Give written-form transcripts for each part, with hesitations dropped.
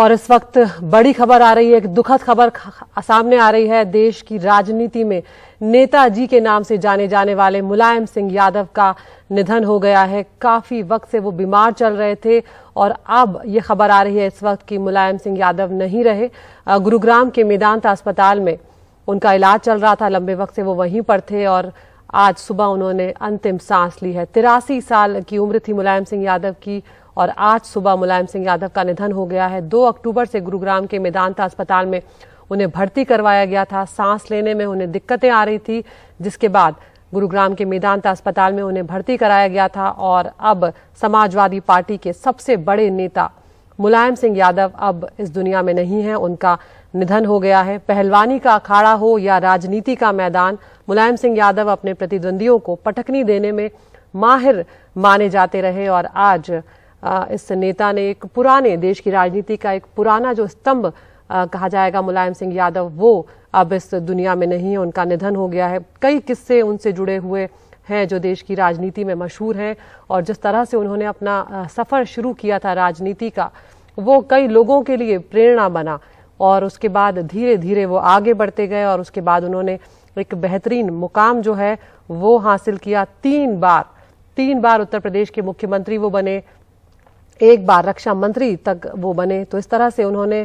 और इस वक्त बड़ी खबर आ रही है, एक दुखद खबर सामने आ रही है। देश की राजनीति में नेताजी के नाम से जाने जाने वाले मुलायम सिंह यादव का निधन हो गया है। काफी वक्त से वो बीमार चल रहे थे और अब ये खबर आ रही है इस वक्त कि मुलायम सिंह यादव नहीं रहे। गुरुग्राम के मेदांता अस्पताल में उनका इलाज चल रहा था, लंबे वक्त से वो वहीं पर थे और आज सुबह उन्होंने अंतिम सांस ली है। 83 साल की उम्र थी मुलायम सिंह यादव की और आज सुबह मुलायम सिंह यादव का निधन हो गया है। 2 अक्टूबर से गुरुग्राम के मेदांता अस्पताल में उन्हें भर्ती करवाया गया था। सांस लेने में उन्हें दिक्कतें आ रही थी, जिसके बाद गुरुग्राम के मेदांता अस्पताल में उन्हें भर्ती कराया गया था और अब समाजवादी पार्टी के सबसे बड़े नेता मुलायम सिंह यादव अब इस दुनिया में नहीं है। उनका निधन हो गया है। पहलवानी का अखाड़ा हो या राजनीति का मैदान, मुलायम सिंह यादव अपने प्रतिद्वंदियों को पटकनी देने में माहिर माने जाते रहे और आज इस नेता ने एक पुराने देश की राजनीति का एक पुराना जो स्तंभ कहा जाएगा मुलायम सिंह यादव, वो अब इस दुनिया में नहीं है। उनका निधन हो गया है। कई किस्से उनसे जुड़े हुए हैं जो देश की राजनीति में मशहूर हैं और जिस तरह से उन्होंने अपना सफर शुरू किया था राजनीति का, वो कई लोगों के लिए प्रेरणा बना और उसके बाद धीरे धीरे वो आगे बढ़ते गए और उसके बाद उन्होंने एक बेहतरीन मुकाम जो है वो हासिल किया। 3 बार उत्तर प्रदेश के मुख्यमंत्री वो बने, 1 बार रक्षा मंत्री तक वो बने। तो इस तरह से उन्होंने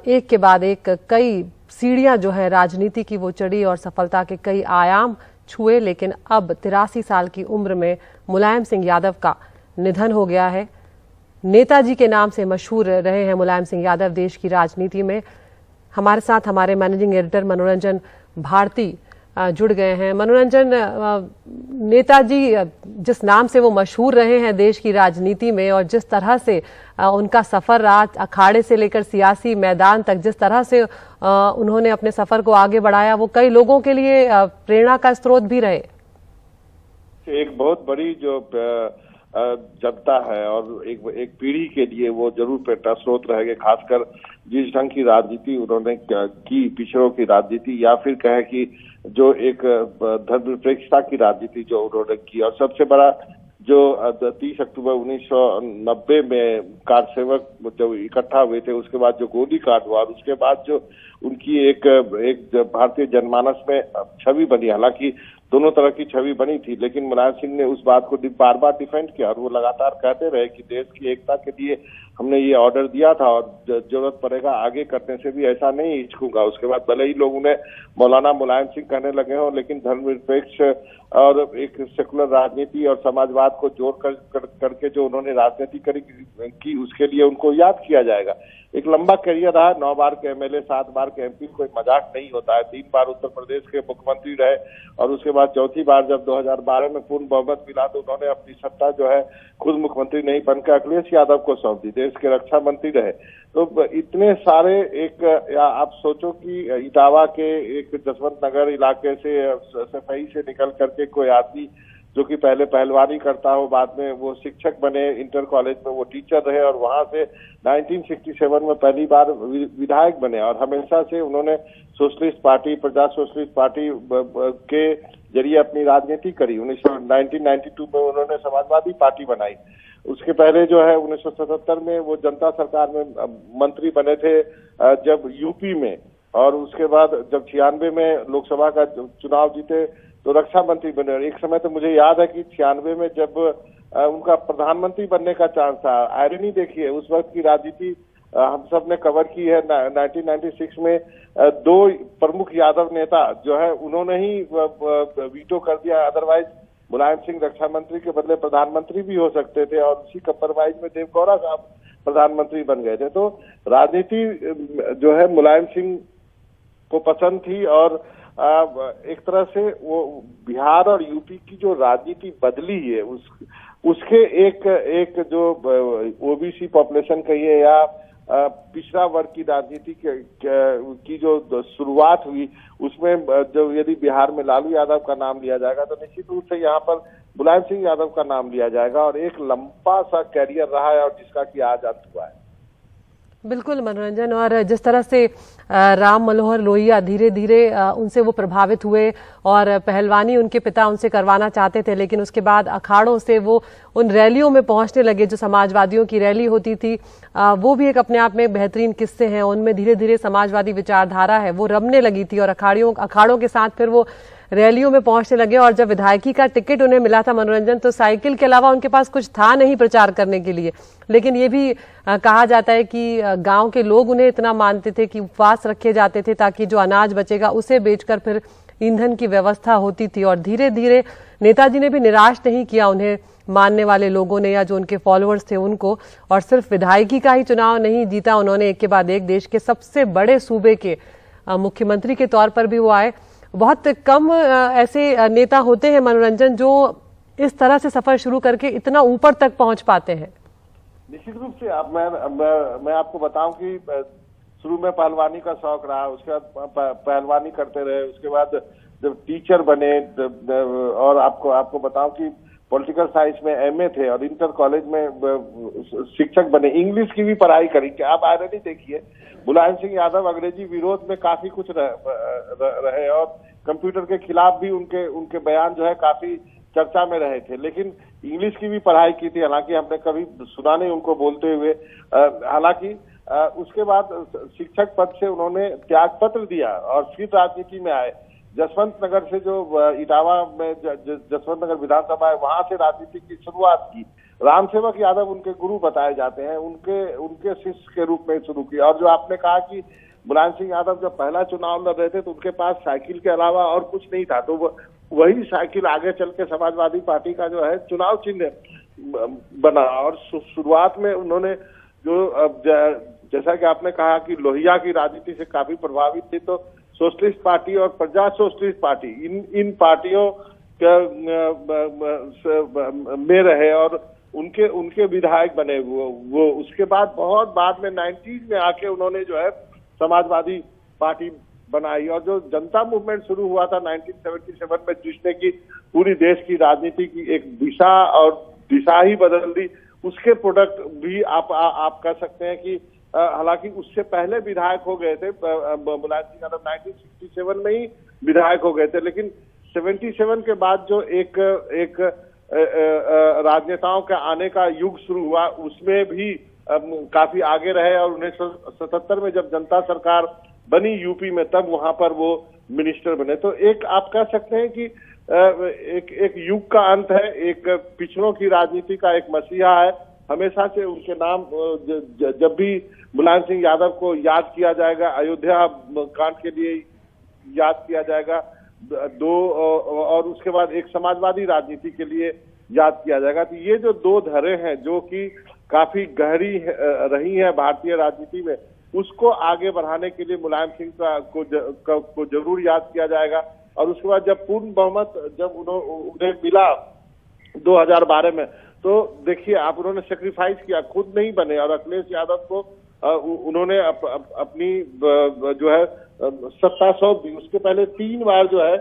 एक के बाद एक कई सीढ़ियां जो है राजनीति की वो चढ़ी और सफलता के कई आयाम छुए। लेकिन अब 83 साल की उम्र में मुलायम सिंह यादव का निधन हो गया है। नेताजी के नाम से मशहूर रहे हैं मुलायम सिंह यादव देश की राजनीति में। हमारे साथ हमारे मैनेजिंग एडिटर मनोरंजन भारती जुड़ गए हैं। मनोरंजन, नेताजी जिस नाम से वो मशहूर रहे हैं देश की राजनीति में और जिस तरह से उनका सफर रहा, अखाड़े से लेकर सियासी मैदान तक, जिस तरह से उन्होंने अपने सफर को आगे बढ़ाया, वो कई लोगों के लिए प्रेरणा का स्रोत भी रहे। एक बहुत बड़ी जो जनता है और एक पीढ़ी के लिए वो जरूर प्रेरणा स्रोत रहेंगे, खासकर जिस ढंग की राजनीति उन्होंने की, पिछड़ों की राजनीति या फिर कहे कि जो एक धर्मनिरपेक्षता की राजनीति जो उन्होंने की। और सबसे बड़ा जो 30 अक्टूबर 1990 में कार सेवक जब इकट्ठा हुए थे, उसके बाद जो गोली कांड हुआ, उसके बाद जो उनकी एक भारतीय जनमानस में छवि बनी, हालांकि दोनों तरह की छवि बनी थी, लेकिन मुलायम सिंह ने उस बात को बार बार डिफेंड किया और वो लगातार कहते रहे कि देश की एकता के लिए हमने ये ऑर्डर दिया था और जरूरत पड़ेगा आगे करने से भी ऐसा नहीं हिचकूंगा। उसके बाद भले ही लोग उन्हें मौलाना मुलायम सिंह कहने लगे हों, लेकिन धर्मनिरपेक्ष और एक सेकुलर राजनीति और समाजवाद को जोड़ करके जो उन्होंने राजनीति की, उसके लिए उनको याद किया जाएगा। एक लंबा करियर रहा, 9 बार के एमएलए, 7 बार के एमपी, कोई मजाक नहीं होता है। 3 बार उत्तर प्रदेश के मुख्यमंत्री रहे और उसके बाद चौथी बार जब 2012 में पूर्ण बहुमत मिला तो उन्होंने अपनी सत्ता जो है खुद मुख्यमंत्री नहीं बनकर अखिलेश यादव को सौंप दी। देश के रक्षा मंत्री रहे। तो इतने सारे आप सोचो कि इटावा के एक जसवंत नगर इलाके से सफाई से निकल करके कोई आदमी जो कि पहले पहलवानी करता हो, बाद में वो शिक्षक बने, इंटर कॉलेज में वो टीचर रहे और वहां से 1967 में पहली बार विधायक बने और हमेशा से उन्होंने सोशलिस्ट पार्टी, प्रजा सोशलिस्ट पार्टी के जरिए अपनी राजनीति करी। 1992 में उन्होंने समाजवादी पार्टी बनाई। उसके पहले जो है 1977 में वो जनता सरकार में मंत्री बने थे जब यूपी में, और उसके बाद जब 96 में लोकसभा का चुनाव जीते तो रक्षा मंत्री बने। और एक समय तो मुझे याद है कि 96 में जब उनका प्रधानमंत्री बनने का चांस था, आयरनी देखिए, उस वक्त की राजनीति हम सब ने कवर की है। 1996 में 2 प्रमुख यादव नेता जो है उन्होंने ही वीटो कर दिया, अदरवाइज मुलायम सिंह रक्षा मंत्री के बदले प्रधानमंत्री भी हो सकते थे और उसी कंप्रोमाइज में देवगौड़ा साहब प्रधानमंत्री बन गए थे। तो राजनीति जो है मुलायम सिंह को पसंद थी और एक तरह से वो बिहार और यूपी की जो राजनीति बदली है उसके एक जो ओबीसी पॉपुलेशन कहिए या पिछड़ा वर्ग की राजनीति की जो शुरुआत हुई, उसमें जो यदि बिहार में लालू यादव का नाम लिया जाएगा तो निश्चित रूप से यहाँ पर मुलायम सिंह यादव का नाम लिया जाएगा और एक लंबा सा कैरियर रहा है और जिसका कि आज अंत हुआ है। बिल्कुल मनोरंजन। और जिस तरह से राम मनोहर लोहिया धीरे धीरे उनसे वो प्रभावित हुए और पहलवानी उनके पिता उनसे करवाना चाहते थे, लेकिन उसके बाद अखाड़ों से वो उन रैलियों में पहुंचने लगे जो समाजवादियों की रैली होती थी। वो भी एक अपने आप में बेहतरीन किस्से हैं। उनमें धीरे धीरे समाजवादी विचारधारा है वो रमने लगी थी और अखाड़ों के साथ फिर वो रैलियों में पहुंचने लगे। और जब विधायकी का टिकट उन्हें मिला था मनोरंजन, तो साइकिल के अलावा उनके पास कुछ था नहीं प्रचार करने के लिए। लेकिन ये भी कहा जाता है कि गांव के लोग उन्हें इतना मानते थे कि उपवास रखे जाते थे ताकि जो अनाज बचेगा उसे बेचकर फिर ईंधन की व्यवस्था होती थी। और धीरे धीरे नेताजी ने भी निराश नहीं किया उन्हें मानने वाले लोगों ने या जो उनके फॉलोअर्स थे उनको। और सिर्फ विधायकी का ही चुनाव नहीं जीता उन्होंने, एक के बाद एक देश के सबसे बड़े सूबे के मुख्यमंत्री के तौर पर भी वो आए। बहुत कम ऐसे नेता होते हैं मनोरंजन जो इस तरह से सफर शुरू करके इतना ऊपर तक पहुंच पाते हैं। निश्चित रूप से। अब मैं आपको बताऊं कि शुरू में पहलवानी का शौक रहा, उसके बाद पहलवानी करते रहे, उसके बाद जब टीचर बने और आपको बताऊं कि पॉलिटिकल साइंस में एमए थे और इंटर कॉलेज में शिक्षक बने, इंग्लिश की भी पढ़ाई करी। क्या आप आयरनी देखिए, मुलायम सिंह यादव अंग्रेजी विरोध में काफी कुछ रहे और कंप्यूटर के खिलाफ भी उनके बयान जो है काफी चर्चा में रहे थे, लेकिन इंग्लिश की भी पढ़ाई की थी। हालांकि हमने कभी सुना नहीं उनको बोलते हुए। हालांकि उसके बाद शिक्षक पद से उन्होंने त्याग पत्र दिया और फिर राजनीति में आए। जसवंत नगर से जो इटावा में जसवंत नगर विधानसभा है, वहां से राजनीति की शुरुआत की। रामसेवक यादव उनके गुरु बताए जाते हैं, उनके शिष्य के रूप में शुरू किया। और जो आपने कहा कि मुलायम सिंह यादव जब पहला चुनाव लड़ रहे थे तो उनके पास साइकिल के अलावा और कुछ नहीं था, तो वही साइकिल आगे चल के समाजवादी पार्टी का जो है चुनाव चिन्ह बना। और शुरुआत में उन्होंने जो जैसा कि आपने कहा कि लोहिया की राजनीति से काफी प्रभावित थी, तो सोशलिस्ट पार्टी और प्रजा सोशलिस्ट पार्टी इन पार्टियों में रहे और उनके विधायक बने। वो उसके बाद बहुत बाद में 90s में आके उन्होंने जो है समाजवादी पार्टी बनाई और जो जनता मूवमेंट शुरू हुआ था 1977 में, जिसने की पूरी देश की राजनीति की एक दिशा ही बदल दी, उसके प्रोडक्ट भी आप कह सकते हैं कि हालांकि उससे पहले विधायक हो गए थे मुलायम सिंह यादव, 1967 में ही विधायक हो गए थे, लेकिन 77 के बाद जो एक राजनेताओं के आने का युग शुरू हुआ उसमें भी काफी आगे रहे। और 1977 में जब जनता सरकार बनी यूपी में, तब वहां पर वो मिनिस्टर बने। तो एक आप कह सकते हैं कि एक युग का अंत है, एक पिछड़ों की राजनीति का एक मसीहा है। हमेशा से उनके नाम जब भी मुलायम सिंह यादव को याद किया जाएगा, अयोध्या कांड के लिए याद किया जाएगा, और उसके बाद एक समाजवादी राजनीति के लिए याद किया जाएगा। तो ये जो दो धरे हैं जो कि काफी गहरी रही है भारतीय राजनीति में, उसको आगे बढ़ाने के लिए मुलायम सिंह को जरूर याद किया जाएगा। और उसके बाद जब पूर्ण बहुमत जब उन्हें मिला 2012 में, तो देखिए आप, उन्होंने सेक्रीफाइस किया, खुद नहीं बने और अखिलेश यादव को उन्होंने अपनी जो है सत्ता सौंप दी। उसके पहले 3 बार जो है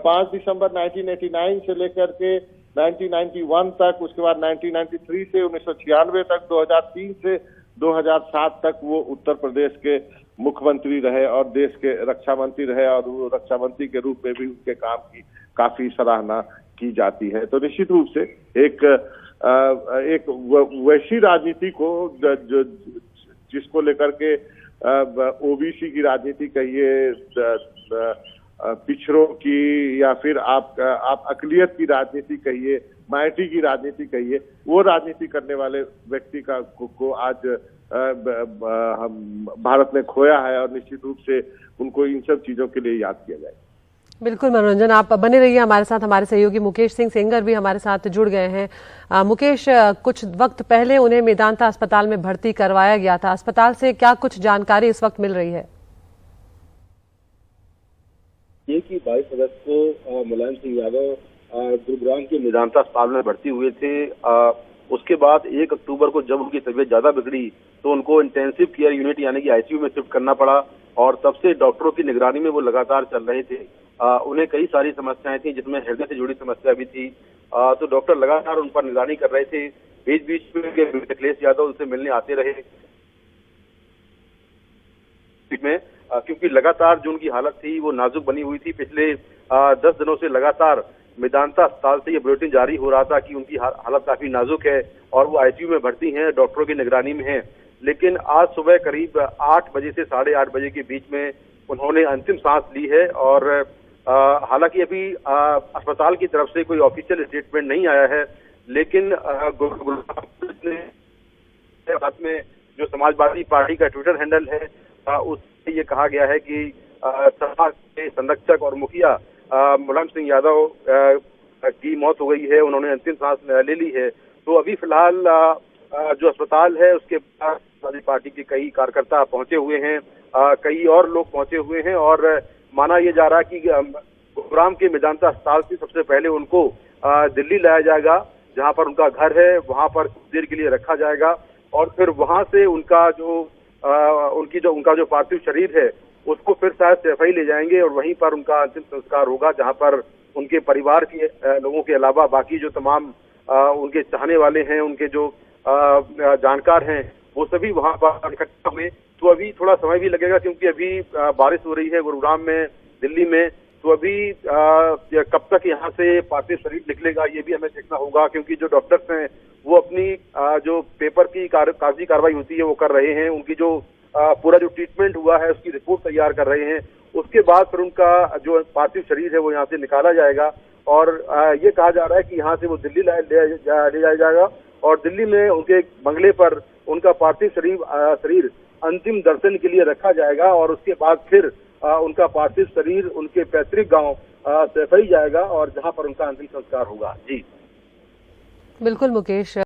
5 दिसंबर 1989 से लेकर के 1991 तक, उसके बाद 1993 से 1996 तक, 2003 से 2007 तक वो उत्तर प्रदेश के मुख्यमंत्री रहे और देश के रक्षा मंत्री रहे और वो रक्षा मंत्री के रूप में भी उनके काम की काफी सराहना की जाती है। तो निश्चित रूप से एक वैसी राजनीति को जिसको लेकर के ओबीसी की राजनीति कहिए, पिछड़ों की, या फिर आप अकलियत की राजनीति कहिए, माइनॉरिटी की राजनीति कहिए, वो राजनीति करने वाले व्यक्ति को आज हम भारत ने खोया है और निश्चित रूप से उनको इन सब चीजों के लिए याद किया जाएगा। बिल्कुल मनोरंजन, आप बने रहिए हमारे साथ। हमारे सहयोगी मुकेश सिंह सेंगर भी हमारे साथ जुड़ गए हैं। मुकेश, कुछ वक्त पहले उन्हें मेदांता अस्पताल में भर्ती करवाया गया था, अस्पताल से क्या कुछ जानकारी इस वक्त मिल रही है? ये कि 22 अगस्त को मुलायम सिंह यादव गुरुग्राम के मेदांता अस्पताल में भर्ती हुए थे। उसके बाद 1 अक्टूबर को जब उनकी तबीयत ज्यादा बिगड़ी तो उनको इंटेंसिव केयर यूनिट यानी कि आईसीयू में शिफ्ट करना पड़ा और तब से डॉक्टरों की निगरानी में वो लगातार चल रहे थे। उन्हें कई सारी समस्याएं थी जिसमें हृदय से जुड़ी समस्या भी थी, तो डॉक्टर लगातार उन पर निगरानी कर रहे थे। बीच बीच में अखिलेश यादव उनसे मिलने आते रहे। में, क्योंकि लगातार जो उनकी हालत थी वो नाजुक बनी हुई थी। पिछले 10 दिनों से लगातार मेदांता अस्पताल से ये बुलेटिन जारी हो रहा था कि उनकी हालत काफी नाजुक है और वो आईसीयू में भर्ती हैं, डॉक्टरों की निगरानी में हैं। लेकिन आज सुबह करीब 8 बजे से 8:30 बजे के बीच में उन्होंने अंतिम सांस ली है और हालांकि अभी अस्पताल की तरफ से कोई ऑफिशियल स्टेटमेंट नहीं आया है, लेकिन बाद में जो समाजवादी पार्टी का ट्विटर हैंडल है उससे ये कहा गया है कि सपा के संरक्षक और मुखिया मुलायम सिंह यादव की मौत हो गई है, उन्होंने अंतिम सांस ले ली है। तो अभी फिलहाल जो अस्पताल है उसके पास समाजवादी पार्टी के कई कार्यकर्ता पहुंचे हुए हैं, कई और लोग पहुंचे हुए हैं और माना यह जा रहा है कि गुरुग्राम के मेदांता अस्पताल से सबसे पहले उनको दिल्ली लाया जाएगा, जहां पर उनका घर है, वहां पर कुछ देर के लिए रखा जाएगा और फिर वहां से उनका जो पार्थिव शरीर है उसको फिर शायद सैफई ले जाएंगे और वहीं पर उनका अंतिम संस्कार होगा, जहां पर उनके परिवार के लोगों के अलावा बाकी जो तमाम उनके चाहने वाले हैं, उनके जो जानकार हैं, वो सभी वहां पर इकट्ठा हुए। तो अभी थोड़ा समय भी लगेगा क्योंकि अभी बारिश हो रही है गुरुग्राम में, दिल्ली में, तो अभी कब तक यहाँ से पार्थिव शरीर निकलेगा ये भी हमें देखना होगा, क्योंकि जो डॉक्टर्स हैं वो अपनी जो पेपर की कागजी कार्रवाई होती है वो कर रहे हैं। उनकी जो पूरा जो ट्रीटमेंट हुआ है उसकी रिपोर्ट तैयार कर रहे हैं। उसके बाद फिर उनका जो पार्थिव शरीर है वो यहाँ से निकाला जाएगा और ये कहा जा रहा है कि यहाँ से वो दिल्ली ले जाया जाएगा और दिल्ली में उनके बंगले पर उनका पार्थिव शरीर अंतिम दर्शन के लिए रखा जाएगा और उसके बाद फिर उनका पार्थिव शरीर उनके पैतृक गांव सैफई जाएगा और जहां पर उनका अंतिम संस्कार होगा। जी बिल्कुल मुकेश।